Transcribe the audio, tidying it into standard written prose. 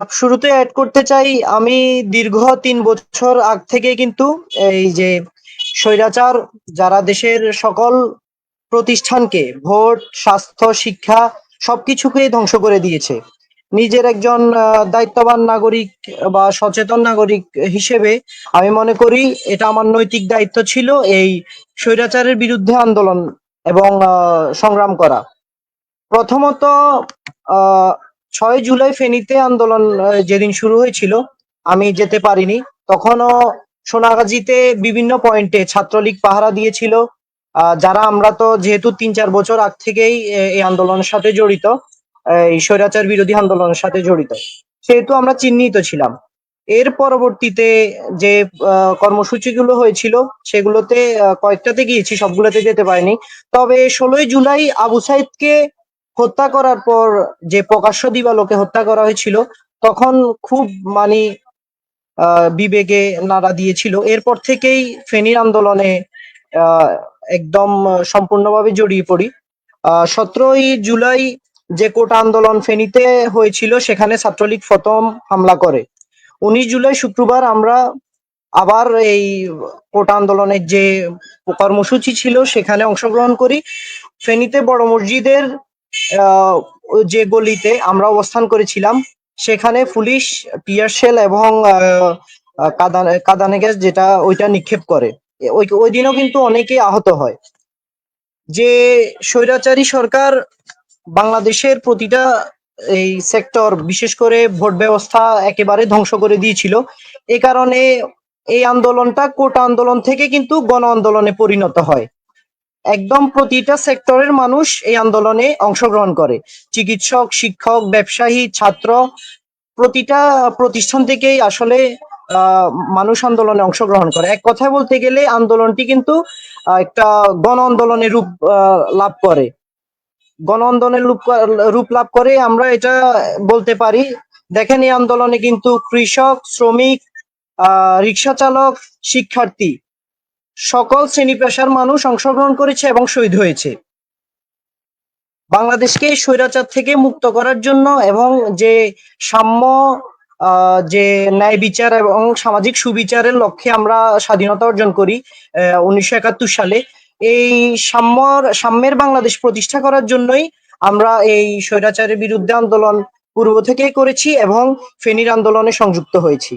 শুরুতে এড করতে চাই, আমি দীর্ঘ ৩ বছর আগ থেকে কিন্তু এই যে স্বৈরাচার যারা দেশের সকল প্রতিষ্ঠানকে ভোট, স্বাস্থ্য, শিক্ষা সবকিছুকে ধ্বংস করে দিয়েছে। নিজের একজন দায়িত্ববান নাগরিক বা সচেতন নাগরিক হিসেবে আমি মনে করি এটা আমার নৈতিক দায়িত্ব ছিল এই স্বৈরাচারের বিরুদ্ধে আন্দোলন এবং সংগ্রাম করা। প্রথমত আহ ৬ জুলাই ফেনীতে আন্দোলন যেদিন শুরু হয়েছিল আমি যেতে পারিনি। তখনও সোনাগাজীতে বিভিন্ন পয়েন্টে ছাত্রলীগ পাহারা দিয়েছিল। যারা আমরা তো যেহেতু ৩-৪ বছর আগ থেকেই এই আন্দোলনের সাথে জড়িত, এই স্বৈরাচার বিরোধী আন্দোলনের সাথে জড়িত, সেহেতু আমরা চিহ্নিত ছিলাম। এর পরবর্তীতে যে কর্মসূচিগুলো হয়েছিল সেগুলোতে কয়েকটাতে গিয়েছি, সবগুলোতে যেতে পারিনি। তবে ১৬ই জুলাই আবু সাইদকে হত্যা করার পর যে প্রকাশ্য দিবালোকে হত্যা করা হয়েছিল, তখন খুব মানে বিবেকে নাড়া দিয়েছিল। এরপর থেকেই ফেনীর আন্দোলনে আহ, একদম সম্পূর্ণভাবে জড়িয়ে পড়ি। ১৭ই জুলাই যে কোটা আন্দোলন ফেনীতে হয়েছিল সেখানে ছাত্রলীগ প্রথম হামলা করে। ১৯ জুলাই শুক্রবার আমরা আবার এই কোটা আন্দোলনের যে কর্মসূচি ছিল সেখানে অংশগ্রহণ করি। ফেনীতে বড় মসজিদের আহ, যে গলিতে আমরা অবস্থান করেছিলাম সেখানে পুলিশ টিয়ার শেল এবং কাঁদানে গ্যাস যেটা ওইটা নিক্ষেপ করে। ওই দিনও কিন্তু অনেকেই আহত হয়। যে স্বৈরাচারী সরকার বাংলাদেশের প্রতিটা এই সেক্টর, বিশেষ করে ভোট ব্যবস্থা একেবারে ধ্বংস করে দিয়েছিল। এ কারণে এই আন্দোলনটা কোটা আন্দোলন থেকে কিন্তু গণ আন্দোলনে পরিণত হয়। একদম প্রতিটা সেক্টরের মানুষ এই আন্দোলনে অংশগ্রহণ করে। চিকিৎসক, শিক্ষক, ব্যবসায়ী, ছাত্র, প্রতিটা প্রতিষ্ঠান থেকেই আসলে আহ, মানুষ আন্দোলনে অংশগ্রহণ করে। এক কথায় বলতে গেলে আন্দোলনটি কিন্তু একটা গণ আন্দোলনের লাভ করে। গণ আন্দোলনের রূপ লাভ করে আমরা এটা বলতে পারি। দেখেন, এই আন্দোলনে কিন্তু কৃষক, শ্রমিক, রিক্সা চালক, শিক্ষার্থী, সকল শ্রেণী পেশার মানুষ অংশগ্রহণ করেছে এবং শহীদ হয়েছে। বাংলাদেশকে স্বৈরাচার থেকে মুক্ত করার জন্য এবং যে সাম্য, যে ন্যায় বিচার এবং সামাজিক সুবিচারের লক্ষ্যে আমরা স্বাধীনতা অর্জন করি ১৯৭১ সালে। এই সাম্যের বাংলাদেশ প্রতিষ্ঠা করার জন্যই আমরা এই স্বৈরাচারের বিরুদ্ধে আন্দোলন পূর্ব থেকেই করেছি এবং ফেনীর আন্দোলনে সংযুক্ত হয়েছি।